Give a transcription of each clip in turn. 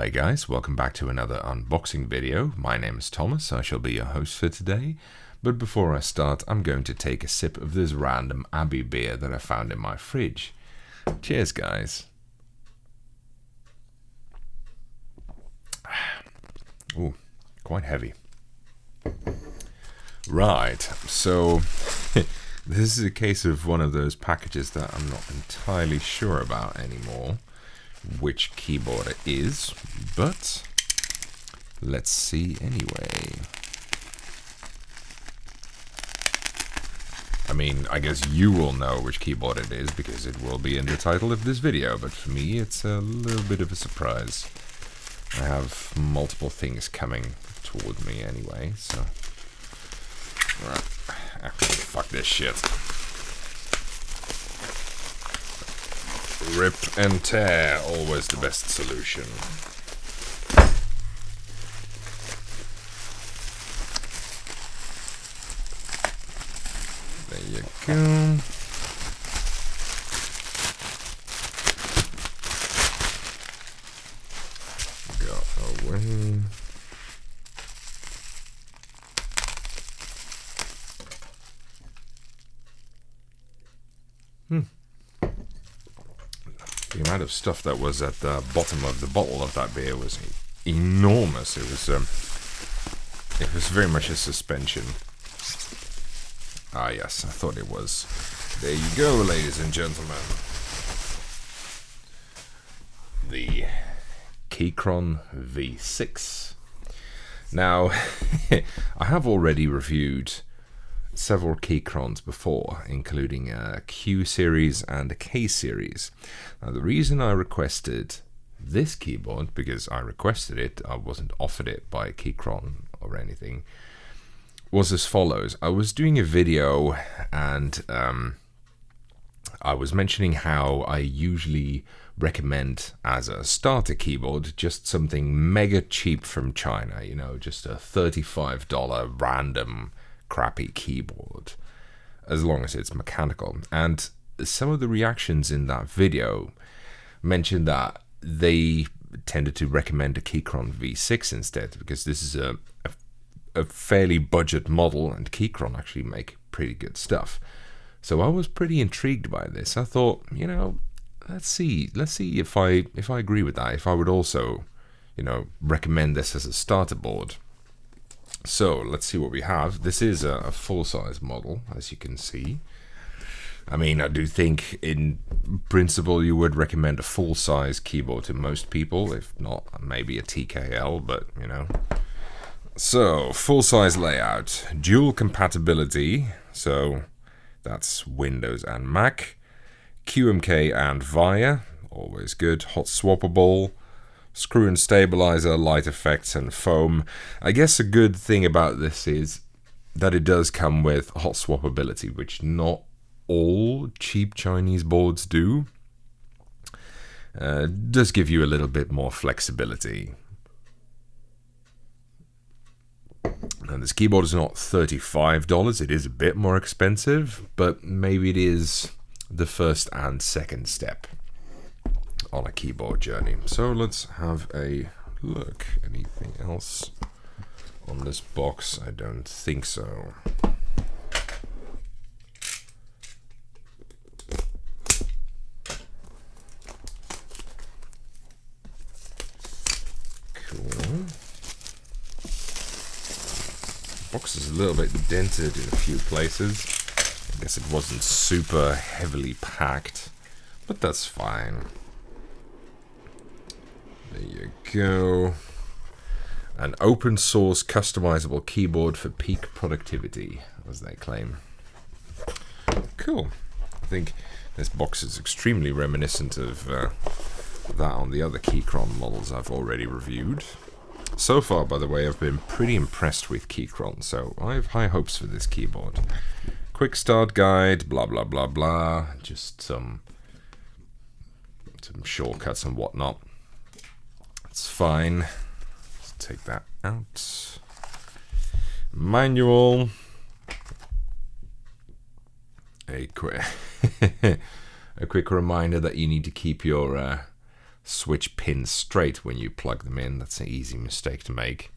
Hey guys, welcome back to another unboxing video. My name is Thomas, I shall be your host for today. But before I start, I'm going to take a sip of this random Abbey beer that I found in my fridge. Cheers guys. Ooh, quite heavy. Right, so this is a case of one of those packages that I'm not entirely sure about anymore, which keyboard it is, but let's see anyway. I mean, I guess you will know which keyboard it is because it will be in the title of this video, but for me it's a little bit of a surprise. I have multiple things coming toward me anyway, so... Alright, fuck this shit. Rip and tear, always the best solution. There you go. Go away. The amount of stuff that was at the bottom of the bottle of that beer was enormous. It was very much a suspension. Ah yes, I thought it was. There you go, ladies and gentlemen. The Keychron V6. Now, I have already reviewed several Keychrons before, including a Q series and a K series. Now, the reason I requested this keyboard, because I requested it, I wasn't offered it by Keychron or anything, was as follows. I was doing a video and I was mentioning how I usually recommend as a starter keyboard just something mega cheap from China, you know, just a $35 random crappy keyboard, as long as it's mechanical. And some of the reactions in that video mentioned that they tended to recommend a Keychron V6 instead, because this is a fairly budget model and Keychron actually make pretty good stuff. So I was pretty intrigued by this. I thought, you know, let's see if I agree with that, if I would also, you know, recommend this as a starter board. So let's see what we have. This is a full-size model, as you can see. I mean, I do think in principle you would recommend a full-size keyboard to most people, if not maybe a TKL, but you know. So, full-size layout, dual compatibility, so that's Windows and Mac, QMK and VIA, always good, hot swappable, screw and stabilizer, light effects and foam. I guess a good thing about this is that it does come with hot swappability, which not all cheap Chinese boards do. Does give you a little bit more flexibility. Now, this keyboard is not $35, it is a bit more expensive, but maybe it is the first and second step on a keyboard journey. So let's have a look. Anything else on this box? I don't think so. Cool. Box is a little bit dented in a few places. I guess it wasn't super heavily packed, but that's fine. There you go. An open source customizable keyboard for peak productivity, as they claim. Cool. I think this box is extremely reminiscent of that on the other Keychron models I've already reviewed. So far, by the way, I've been pretty impressed with Keychron, so I have high hopes for this keyboard. Quick start guide, blah blah blah blah, just some shortcuts and whatnot. It's fine. Let's take that out. Manual. A quick reminder that you need to keep your switch pins straight when you plug them in. That's an easy mistake to make.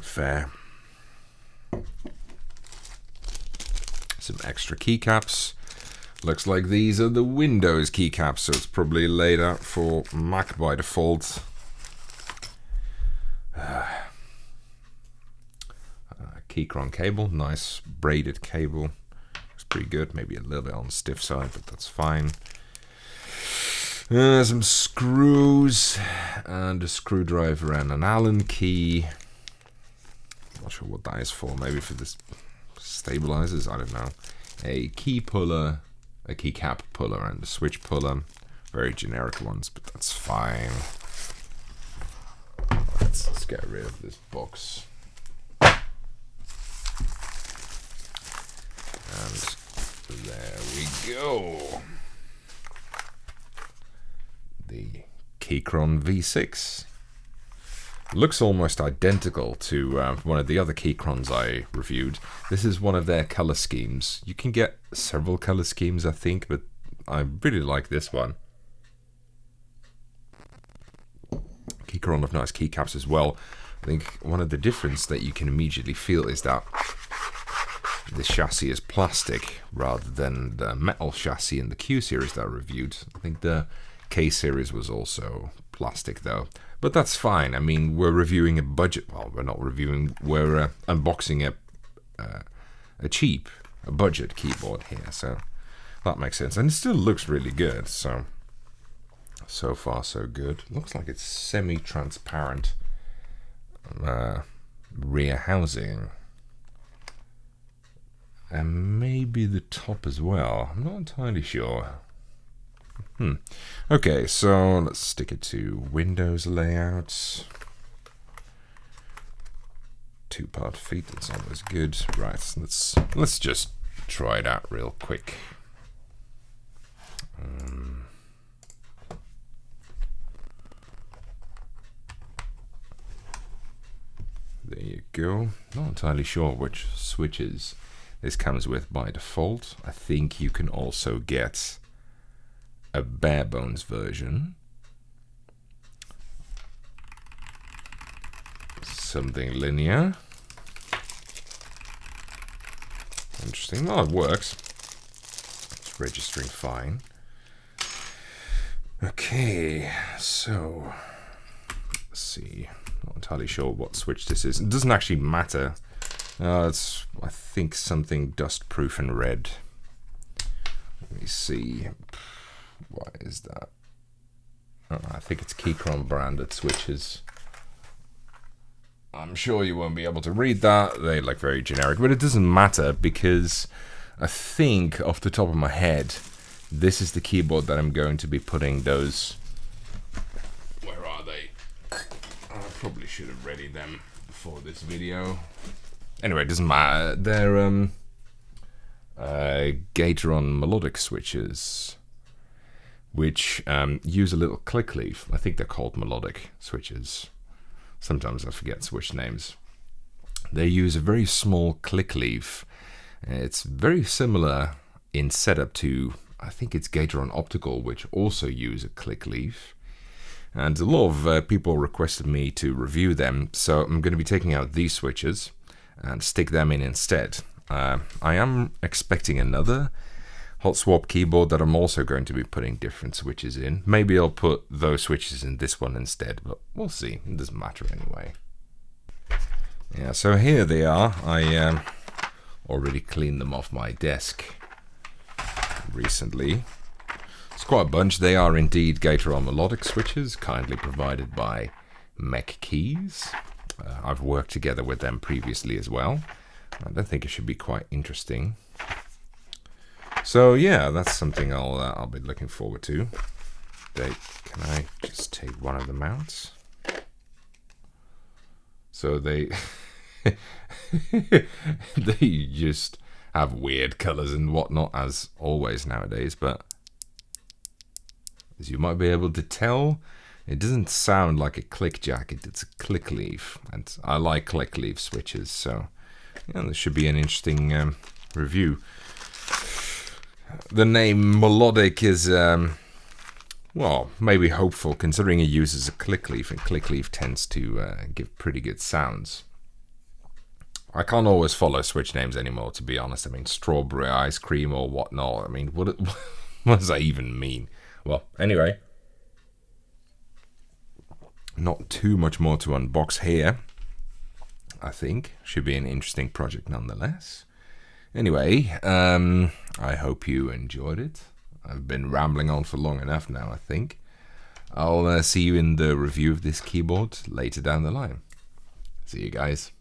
Fair. Some extra keycaps. Looks like these are the Windows keycaps, so it's probably laid out for Mac by default. Keychron cable, nice braided cable. Looks pretty good, maybe a little bit on the stiff side, but that's fine. Some screws and a screwdriver and an Allen key. Not sure what that is for, maybe for this stabilizers, I don't know. A key puller, a keycap puller and a switch puller. Very generic ones, but that's fine. Let's get rid of this box. And there we go. The Keychron V6. Looks almost identical to one of the other Keychrons I reviewed. This is one of their color schemes. You can get several color schemes, I think, but I really like this one. Keychron have nice keycaps as well. I think one of the difference that you can immediately feel is that the chassis is plastic rather than the metal chassis in the Q series that I reviewed. I think the K series was also plastic though, but that's fine. I mean, we're reviewing a budget. Well, we're not reviewing. We're unboxing a budget keyboard here, so that makes sense. And it still looks really good. So far so good. Looks like it's semi-transparent rear housing. And maybe the top as well. I'm not entirely sure. Okay, so let's stick it to Windows layout. 2-part feet, that's always good. Right, let's just try it out real quick. There you go. Not entirely sure which switches this comes with by default. I think you can also get a bare bones version. Something linear. Interesting. Well, it works. It's registering fine. Okay, so let's see. Not entirely sure what switch this is. It doesn't actually matter. It's, I think, something dust-proof and red. Let me see. What is that? Oh, I think it's Keychron branded switches. I'm sure you won't be able to read that. They look very generic, but it doesn't matter because I think, off the top of my head, this is the keyboard that I'm going to be putting those. Where are they? I probably should have readied them before this video. Anyway, it doesn't matter. They're Keychron melodic switches, which use a little click leaf. I think they're called melodic switches. Sometimes I forget switch names. They use a very small click leaf. It's very similar in setup to, I think it's Keychron optical, which also use a click leaf. And a lot of people requested me to review them, so I'm going to be taking out these switches and stick them in instead. I am expecting another hot swap keyboard that I'm also going to be putting different switches in. Maybe I'll put those switches in this one instead, but we'll see. It doesn't matter anyway. Yeah, so here they are. I already cleaned them off my desk recently. It's quite a bunch. They are indeed Keychron melodic switches, kindly provided by Mech Keys. I've worked together with them previously as well. I think it should be quite interesting. So yeah, that's something I'll be looking forward to. Can I just take one of them out? So they they just have weird colors and whatnot, as always nowadays, but as you might be able to tell, it doesn't sound like a click jacket, it's a click leaf, and I like click leaf switches, so yeah, this should be an interesting review. The name melodic is, well, maybe hopeful considering it uses a click leaf, and click leaf tends to give pretty good sounds. I can't always follow switch names anymore, to be honest. I mean, strawberry ice cream or whatnot. I mean, what does that even mean? Well, anyway, not too much more to unbox here. I think should be an interesting project nonetheless. Anyway, I hope you enjoyed it. I've been rambling on for long enough now, I think. I'll see you in the review of this keyboard later down the line. See you guys.